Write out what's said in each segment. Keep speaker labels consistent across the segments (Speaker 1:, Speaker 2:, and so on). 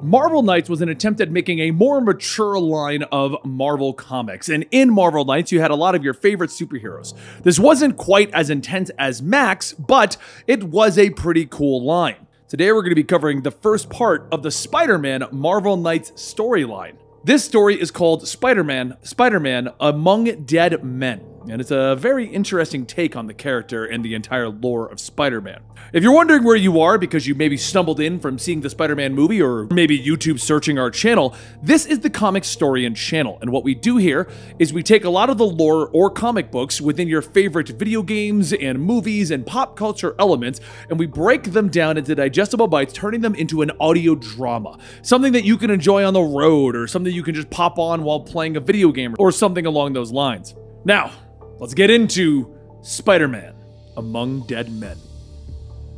Speaker 1: Marvel Knights was an attempt at making a more mature line of Marvel comics, and in Marvel Knights you had a lot of your favorite superheroes. This wasn't quite as intense as Max, but it was a pretty cool line. Today we're going to be covering the first part of the SpiderMan Marvel Knights storyline. This story is called SpiderMan Among Dead Men, and it's a very interesting take on the character and the entire lore of Spider-Man. If you're wondering where you are because you maybe stumbled in from seeing the Spider-Man movie or maybe YouTube searching our channel, this is the Comicstorian channel, and what we do here is we take a lot of the lore or comic books within your favorite video games and movies and pop culture elements, and we break them down into digestible bites, turning them into an audio drama. Something that you can enjoy on the road, or something you can just pop on while playing a video game, or something along those lines. Now, let's get into Spider-Man Among Dead Men.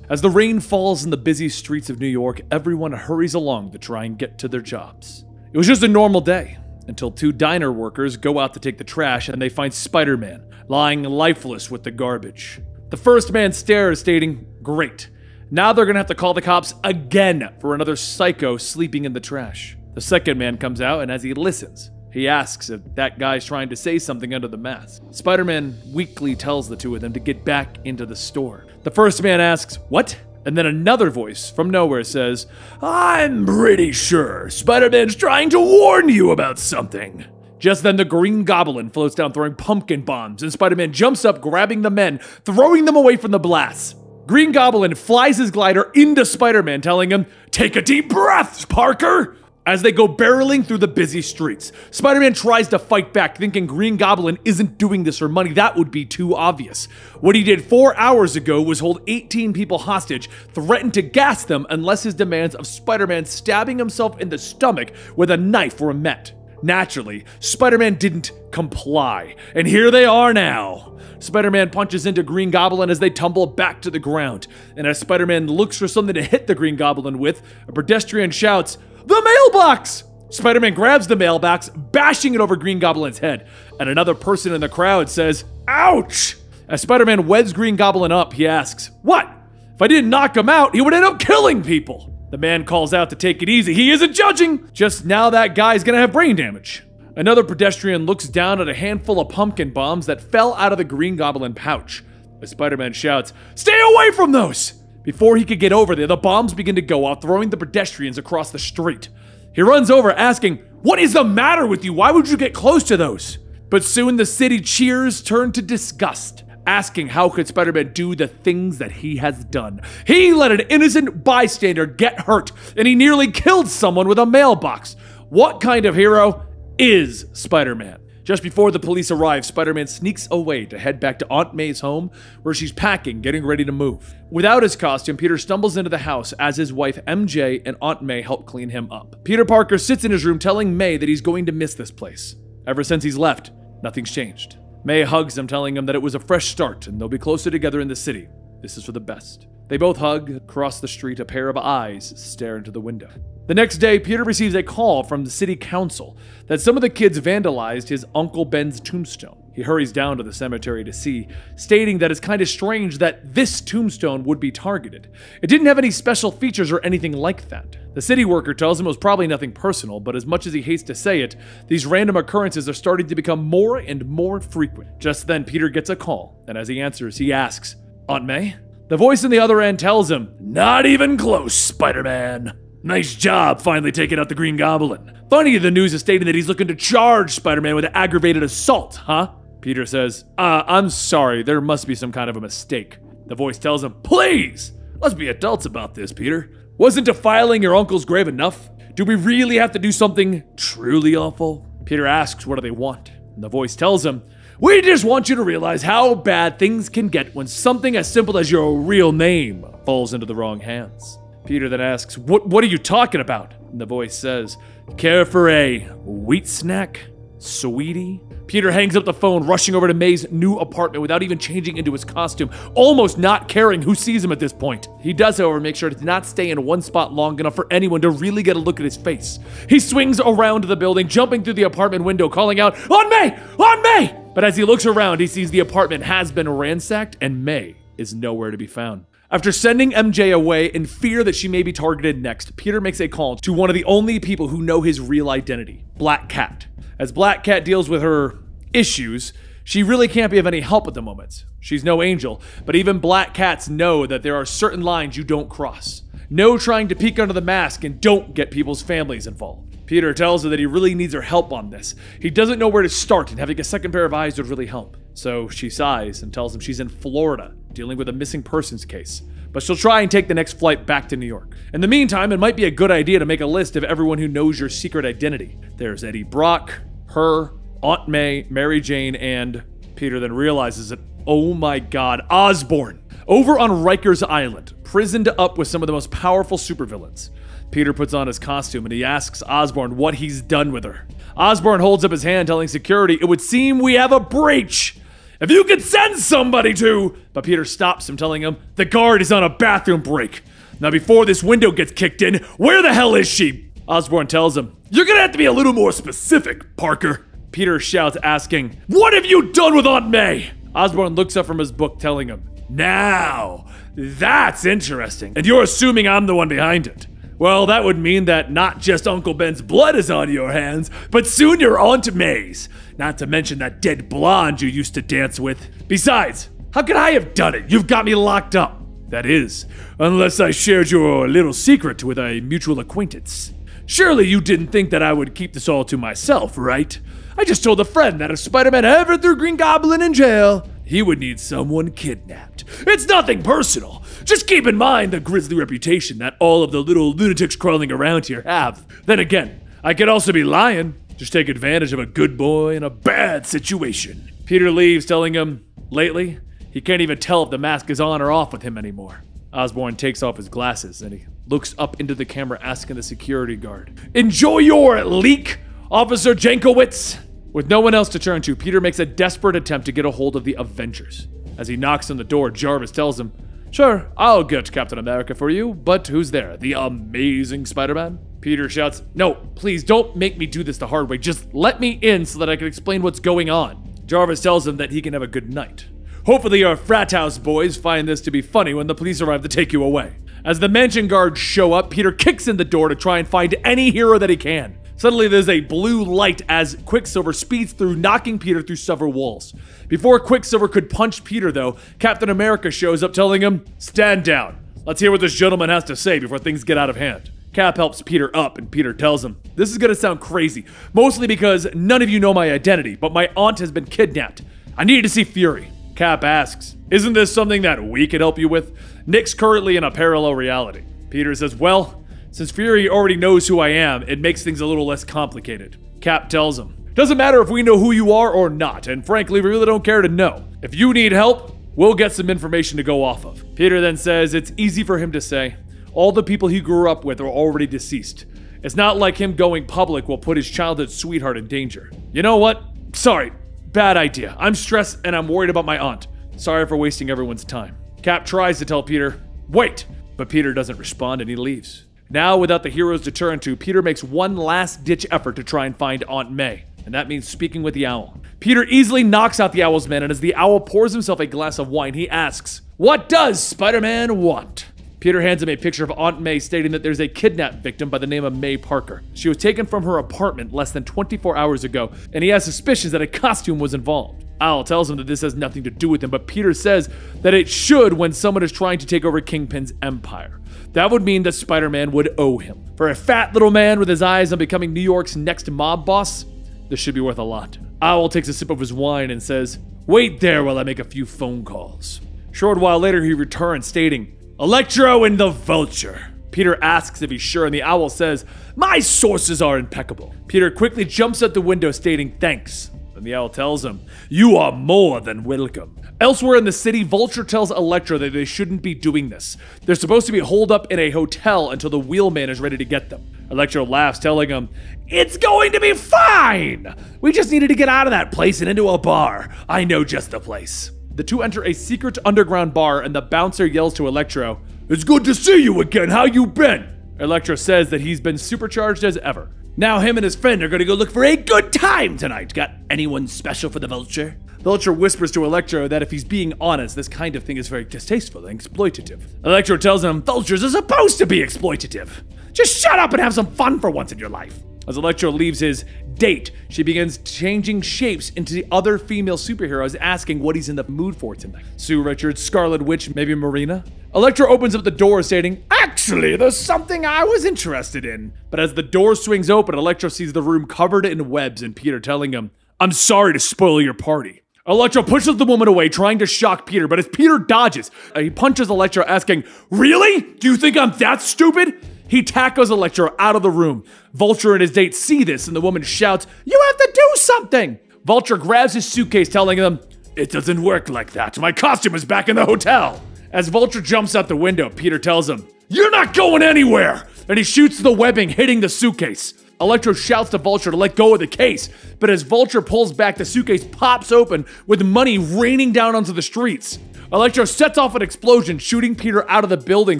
Speaker 1: As the rain falls in the busy streets of New York, everyone hurries along to try and get to their jobs. It was just a normal day, until two diner workers go out to take the trash and they find Spider-Man lying lifeless with the garbage. The first man stares, stating, "Great. Now they're gonna have to call the cops again for another psycho sleeping in the trash." The second man comes out, and as he listens, he asks if that guy's trying to say something under the mask. Spider-Man weakly tells the two of them to get back into the store. The first man asks, "What?" And then another voice from nowhere says, "I'm pretty sure Spider-Man's trying to warn you about something." Just then the Green Goblin floats down throwing pumpkin bombs, and Spider-Man jumps up, grabbing the men, throwing them away from the blasts. Green Goblin flies his glider into Spider-Man, telling him, "Take a deep breath, Parker!" As they go barreling through the busy streets, Spider-Man tries to fight back, thinking Green Goblin isn't doing this for money. That would be too obvious. What he did 4 hours ago was hold 18 people hostage, threaten to gas them unless his demands of Spider-Man stabbing himself in the stomach with a knife were met. Naturally, Spider-Man didn't comply, and here they are now. Spider-Man punches into Green Goblin as they tumble back to the ground, and as Spider-Man looks for something to hit the Green Goblin with, a pedestrian shouts, "The mailbox!" Spider-Man grabs the mailbox, bashing it over Green Goblin's head, and another person in the crowd says, "Ouch!" As Spider-Man weds Green Goblin up, he asks, "What? If I didn't knock him out, he would end up killing people." The man calls out to take it easy. He isn't judging! Just now that guy's gonna have brain damage. Another pedestrian looks down at a handful of pumpkin bombs that fell out of the Green Goblin pouch. As Spider-Man shouts, "Stay away from those!" Before he could get over there, the bombs begin to go off, throwing the pedestrians across the street. He runs over, asking, "What is the matter with you? Why would you get close to those?" But soon the city cheers turn to disgust, asking how could Spider-Man do the things that he has done. He let an innocent bystander get hurt, and he nearly killed someone with a mailbox. What kind of hero is Spider-Man? Just before the police arrive, Spider-Man sneaks away to head back to Aunt May's home, where she's packing, getting ready to move. Without his costume, Peter stumbles into the house as his wife MJ and Aunt May help clean him up. Peter Parker sits in his room telling May that he's going to miss this place. Ever since he's left, nothing's changed. May hugs him, telling him that it was a fresh start and they'll be closer together in the city. This is for the best. They both hug. Across the street, a pair of eyes stare into the window. The next day, Peter receives a call from the city council that some of the kids vandalized his Uncle Ben's tombstone. He hurries down to the cemetery to see, stating that it's kind of strange that this tombstone would be targeted. It didn't have any special features or anything like that. The city worker tells him it was probably nothing personal, but as much as he hates to say it, these random occurrences are starting to become more and more frequent. Just then, Peter gets a call, and as he answers, he asks, "Aunt May?" The voice on the other end tells him, "Not even close, Spider-Man. Nice job finally taking out the Green Goblin. Funny, the news is stating that he's looking to charge Spider-Man with aggravated assault, huh?" Peter says, I'm sorry, there must be some kind of a mistake." The voice tells him, "Please, let's be adults about this, Peter. Wasn't defiling your uncle's grave enough? Do we really have to do something truly awful?" Peter asks, "What do they want?" And the voice tells him, "We just want you to realize how bad things can get when something as simple as your real name falls into the wrong hands." Peter then asks, What are you talking about?" And the voice says, "Care for a wheat snack, sweetie?" Peter hangs up the phone, rushing over to May's new apartment without even changing into his costume, almost not caring who sees him at this point. He does, however, make sure to not stay in one spot long enough for anyone to really get a look at his face. He swings around the building, jumping through the apartment window, calling out, "On May! On May!" But as he looks around, he sees the apartment has been ransacked and May is nowhere to be found. After sending MJ away in fear that she may be targeted next, Peter makes a call to one of the only people who know his real identity, Black Cat. As Black Cat deals with her issues, she really can't be of any help at the moment. She's no angel, but even Black Cats know that there are certain lines you don't cross. No trying to peek under the mask, and don't get people's families involved. Peter tells her that he really needs her help on this. He doesn't know where to start, and having a second pair of eyes would really help. So she sighs and tells him she's in Florida, dealing with a missing persons case. But she'll try and take the next flight back to New York. In the meantime, it might be a good idea to make a list of everyone who knows your secret identity. There's Eddie Brock, her, Aunt May, Mary Jane, and Peter then realizes that, oh my god, Osborn! Over on Rikers Island, prisoned up with some of the most powerful supervillains. Peter puts on his costume and he asks Osborn what he's done with her. Osborn holds up his hand telling security, "It would seem we have a breach. If you could send somebody to..." But Peter stops him, telling him the guard is on a bathroom break. Now before this window gets kicked in, where the hell is she? Osborn tells him, "You're gonna have to be a little more specific, Parker." Peter shouts, asking, "What have you done with Aunt May?" Osborn looks up from his book, telling him, "Now, that's interesting. And you're assuming I'm the one behind it. Well, that would mean that not just Uncle Ben's blood is on your hands, but soon your Aunt May's. Not to mention that dead blonde you used to dance with. Besides, how could I have done it? You've got me locked up. That is, unless I shared your little secret with a mutual acquaintance. Surely you didn't think that I would keep this all to myself, right? I just told a friend that if Spider-Man ever threw Green Goblin in jail, he would need someone kidnapped. It's nothing personal. Just keep in mind the grisly reputation that all of the little lunatics crawling around here have. Then again, I could also be lying. Just take advantage of a good boy in a bad situation." Peter leaves, telling him, lately, he can't even tell if the mask is on or off with him anymore. Osborn takes off his glasses and he looks up into the camera, asking the security guard, "Enjoy your leak, Officer Jankowitz?" With no one else to turn to, Peter makes a desperate attempt to get a hold of the Avengers. As he knocks on the door, Jarvis tells him, "Sure, I'll get Captain America for you, but who's there? The amazing Spider-Man?" Peter shouts, "No, please don't make me do this the hard way. Just let me in so that I can explain what's going on." Jarvis tells him that he can have a good night. Hopefully your frat house boys find this to be funny when the police arrive to take you away. As the mansion guards show up, Peter kicks in the door to try and find any hero that he can. Suddenly there's a blue light as Quicksilver speeds through, knocking Peter through several walls. Before Quicksilver could punch Peter though, Captain America shows up, telling him, "Stand down. Let's hear what this gentleman has to say before things get out of hand." Cap helps Peter up and Peter tells him, "This is gonna sound crazy, mostly because none of you know my identity, but my aunt has been kidnapped. I need to see Fury." Cap asks, "Isn't this something that we could help you with? Nick's currently in a parallel reality." Peter says, "Well, since Fury already knows who I am, it makes things a little less complicated." Cap tells him, "Doesn't matter if we know who you are or not, and frankly, we really don't care to know. If you need help, we'll get some information to go off of." Peter then says it's easy for him to say. All the people he grew up with are already deceased. It's not like him going public will put his childhood sweetheart in danger. You know what? Sorry, bad idea. I'm stressed and I'm worried about my aunt. Sorry for wasting everyone's time. Cap tries to tell Peter, "Wait," but Peter doesn't respond and he leaves. Now, without the heroes to turn to, Peter makes one last-ditch effort to try and find Aunt May, and that means speaking with the owl. Peter easily knocks out the owl's men, and as the owl pours himself a glass of wine, he asks, "What does Spider-Man want?" Peter hands him a picture of Aunt May, stating that there's a kidnapped victim by the name of May Parker. She was taken from her apartment less than 24 hours ago, and he has suspicions that a costume was involved. Owl tells him that this has nothing to do with him, but Peter says that it should when someone is trying to take over Kingpin's empire. That would mean that Spider-Man would owe him. For a fat little man with his eyes on becoming New York's next mob boss, this should be worth a lot. Owl takes a sip of his wine and says, "Wait there while I make a few phone calls." Short while later, he returns, stating, "Electro and the Vulture." Peter asks if he's sure, and the owl says, "My sources are impeccable." Peter quickly jumps out the window, stating thanks. And the owl tells him, "You are more than welcome." Elsewhere in the city, Vulture tells Electro that they shouldn't be doing this. They're supposed to be holed up in a hotel until the wheelman is ready to get them. Electro laughs, telling him, "It's going to be fine! We just needed to get out of that place and into a bar. I know just the place." The two enter a secret underground bar, and the bouncer yells to Electro, "It's good to see you again. How you been?" Electro says that he's been supercharged as ever. Now him and his friend are gonna go look for a good time tonight. Got anyone special for the Vulture? Vulture whispers to Electro that if he's being honest, this kind of thing is very distasteful and exploitative. Electro tells him Vultures are supposed to be exploitative. Just shut up and have some fun for once in your life. As Electro leaves his date, she begins changing shapes into the other female superheroes, asking what he's in the mood for tonight. Sue Richards, Scarlet Witch, maybe Marina? Electro opens up the door stating, "Actually, there's something I was interested in." But as the door swings open, Electro sees the room covered in webs and Peter telling him, "I'm sorry to spoil your party." Electro pushes the woman away, trying to shock Peter, but as Peter dodges, he punches Electro, asking, "Really? Do you think I'm that stupid?" He tackles Electro out of the room. Vulture and his date see this, and the woman shouts, "You have to do something!" Vulture grabs his suitcase, telling them, "It doesn't work like that. My costume is back in the hotel." As Vulture jumps out the window, Peter tells him, "You're not going anywhere!" And he shoots the webbing, hitting the suitcase. Electro shouts to Vulture to let go of the case, but as Vulture pulls back, the suitcase pops open with money raining down onto the streets. Electro sets off an explosion, shooting Peter out of the building,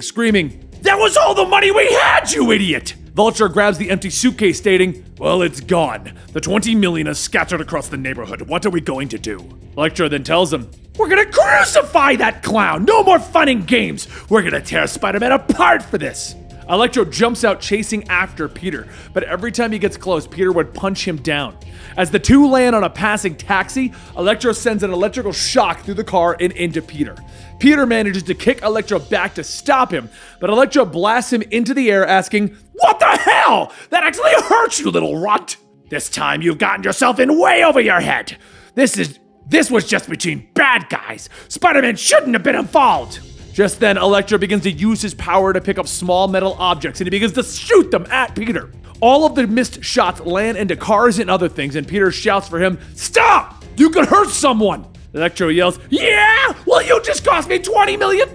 Speaker 1: screaming, "That was all the money we had, you idiot!" Vulture grabs the empty suitcase, stating, "Well, it's gone. The 20 million is scattered across the neighborhood. What are we going to do?" Electro then tells him, "We're gonna crucify that clown! No more fun and games! We're gonna tear Spider-Man apart for this!" Electro jumps out chasing after Peter, but every time he gets close, Peter would punch him down. As the two land on a passing taxi, Electro sends an electrical shock through the car and into Peter. Peter manages to kick Electro back to stop him, but Electro blasts him into the air, asking, "What the hell? That actually hurts, you little runt! This time you've gotten yourself in way over your head. This was just between bad guys. Spider-Man shouldn't have been involved." Just then, Electro begins to use his power to pick up small metal objects, and he begins to shoot them at Peter. All of the missed shots land into cars and other things, and Peter shouts for him, "Stop! You could hurt someone!" Electro yells, "Yeah? Well, you just cost me $20 million!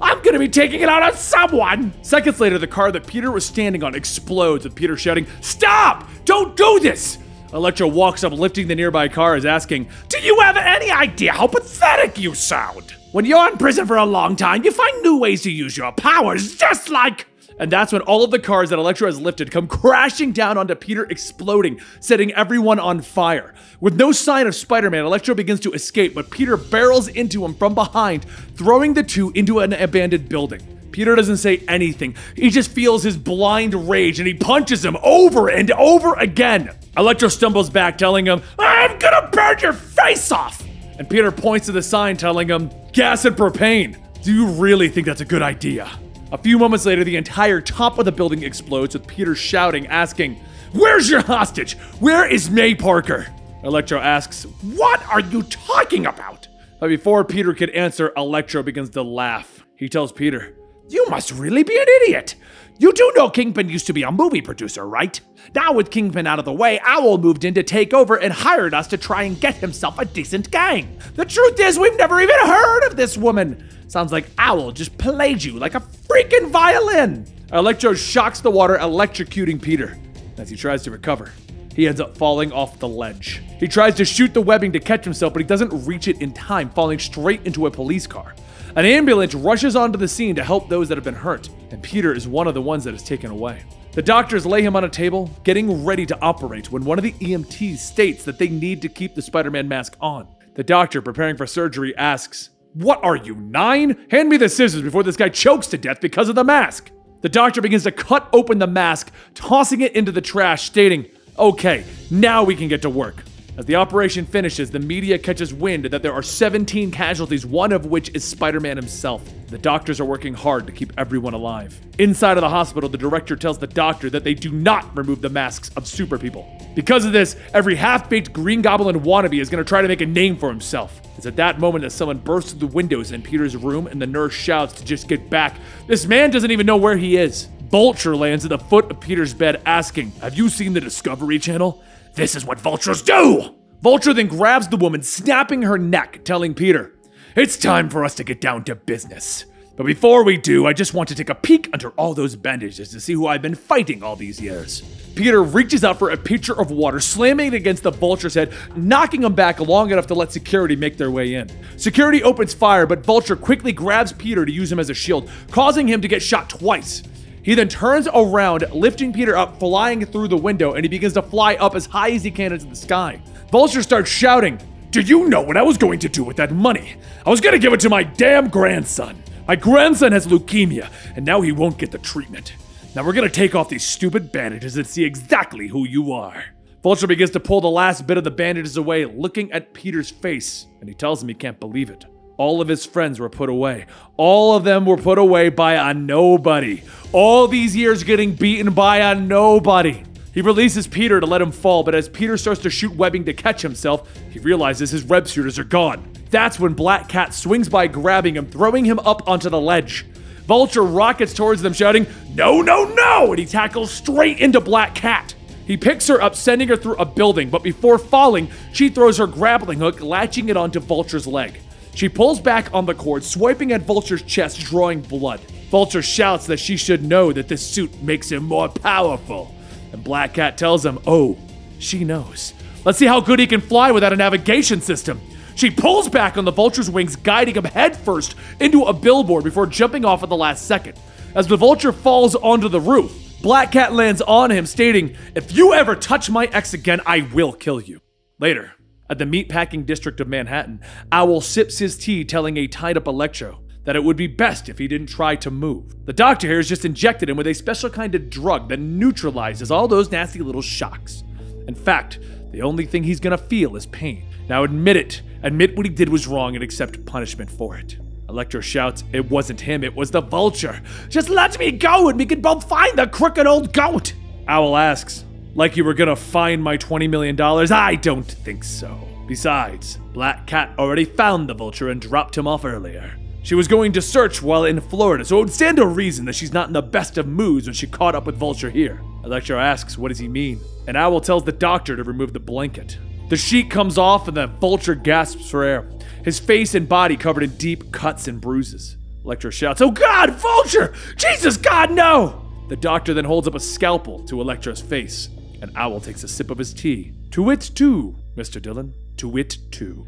Speaker 1: I'm gonna be taking it out on someone!" Seconds later, the car that Peter was standing on explodes, with Peter shouting, "Stop! Don't do this!" Electro walks up, lifting the nearby cars, asking, "Do you have any idea how pathetic you sound? When you're in prison for a long time, you find new ways to use your powers, just like..." And that's when all of the cars that Electro has lifted come crashing down onto Peter, exploding, setting everyone on fire. With no sign of Spider-Man, Electro begins to escape, but Peter barrels into him from behind, throwing the two into an abandoned building. Peter doesn't say anything. He just feels his blind rage, and he punches him over and over again. Electro stumbles back, telling him, "I'm gonna burn your face off!" And Peter points to the sign, telling him, "Gas and propane. Do you really think that's a good idea?" A few moments later, the entire top of the building explodes, with Peter shouting, asking, "Where's your hostage? Where is May Parker?" Electro asks, "What are you talking about?" But before Peter could answer, Electro begins to laugh. He tells Peter, "You must really be an idiot. You do know Kingpin used to be a movie producer, right? Now with Kingpin out of the way, Owl moved in to take over and hired us to try and get himself a decent gang. The truth is, we've never even heard of this woman. Sounds like Owl just played you like a freaking violin." Electro shocks the water, electrocuting Peter. As he tries to recover, he ends up falling off the ledge. He tries to shoot the webbing to catch himself, but he doesn't reach it in time, falling straight into a police car. An ambulance rushes onto the scene to help those that have been hurt, and Peter is one of the ones that is taken away. The doctors lay him on a table, getting ready to operate, when one of the EMTs states that they need to keep the Spider-Man mask on. The doctor, preparing for surgery, asks, "What are you, 9? Hand me the scissors before this guy chokes to death because of the mask." The doctor begins to cut open the mask, tossing it into the trash, stating, "Okay, now we can get to work." As the operation finishes, the media catches wind that there are 17 casualties, one of which is Spider-Man himself. The doctors are working hard to keep everyone alive. Inside of the hospital, the director tells the doctor that they do not remove the masks of super people. Because of this, every half-baked Green Goblin wannabe is going to try to make a name for himself. It's at that moment that someone bursts through the windows in Peter's room, and the nurse shouts to just get back. This man doesn't even know where he is. Vulture lands at the foot of Peter's bed, asking, "Have you seen the Discovery Channel? This is what vultures do!" Vulture then grabs the woman, snapping her neck, telling Peter, "It's time for us to get down to business. But before we do, I just want to take a peek under all those bandages to see who I've been fighting all these years." Peter reaches out for a pitcher of water, slamming it against the Vulture's head, knocking him back long enough to let security make their way in. Security opens fire, but Vulture quickly grabs Peter to use him as a shield, causing him to get shot twice. He then turns around, lifting Peter up, flying through the window, and he begins to fly up as high as he can into the sky. Vulture starts shouting, "Did you know what I was going to do with that money? I was going to give it to my damn grandson. My grandson has leukemia, and now he won't get the treatment. Now we're going to take off these stupid bandages and see exactly who you are." Vulture begins to pull the last bit of the bandages away, looking at Peter's face, and he tells him he can't believe it. All of his friends were put away. All of them were put away by a nobody. All these years getting beaten by a nobody. He releases Peter to let him fall, but as Peter starts to shoot webbing to catch himself, he realizes his web shooters are gone. That's when Black Cat swings by, grabbing him, throwing him up onto the ledge. Vulture rockets towards them, shouting, "No, no, no!" and he tackles straight into Black Cat. He picks her up, sending her through a building, but before falling, she throws her grappling hook, latching it onto Vulture's leg. She pulls back on the cord, swiping at Vulture's chest, drawing blood. Vulture shouts that she should know that this suit makes him more powerful. And Black Cat tells him, oh, she knows. Let's see how good he can fly without a navigation system. She pulls back on the Vulture's wings, guiding him headfirst into a billboard before jumping off at the last second. As the Vulture falls onto the roof, Black Cat lands on him, stating, "If you ever touch my ex again, I will kill you." Later, at the meatpacking district of Manhattan, Owl sips his tea, telling a tied-up Electro that it would be best if he didn't try to move. The doctor here has just injected him with a special kind of drug that neutralizes all those nasty little shocks. In fact, the only thing he's gonna feel is pain. Now admit it. Admit what he did was wrong and accept punishment for it. Electro shouts, it wasn't him, it was the Vulture. Just let me go and we can both find the crooked old goat. Owl asks, like you were gonna find my $20 million? I don't think so. Besides, Black Cat already found the Vulture and dropped him off earlier. She was going to search while in Florida, so it would stand to reason that she's not in the best of moods when she caught up with Vulture here. Electro asks, what does he mean? And Owl tells the doctor to remove the blanket. The sheet comes off and the Vulture gasps for air, his face and body covered in deep cuts and bruises. Electro shouts, oh God, Vulture! Jesus, God, no! The doctor then holds up a scalpel to Electro's face, and Owl takes a sip of his tea. To it too, Mr. Dillon, to it too.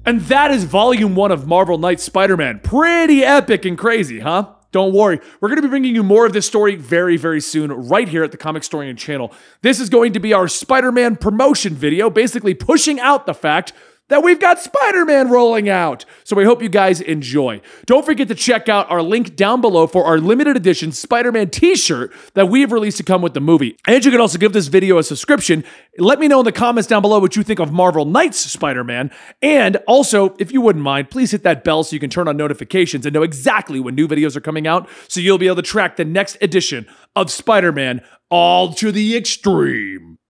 Speaker 1: And that is Volume 1 of Marvel Knights Spider-Man. Pretty epic and crazy, huh? Don't worry, we're going to be bringing you more of this story very, very soon, right here at the Comicstorian channel. This is going to be our Spider-Man promotion video, basically pushing out the fact that we've got Spider-Man rolling out. So I hope you guys enjoy. Don't forget to check out our link down below for our limited edition Spider-Man t-shirt that we've released to come with the movie. And you can also give this video a subscription. Let me know in the comments down below what you think of Marvel Knights Spider-Man. And also, if you wouldn't mind, please hit that bell so you can turn on notifications and know exactly when new videos are coming out, so you'll be able to track the next edition of Spider-Man all to the extreme.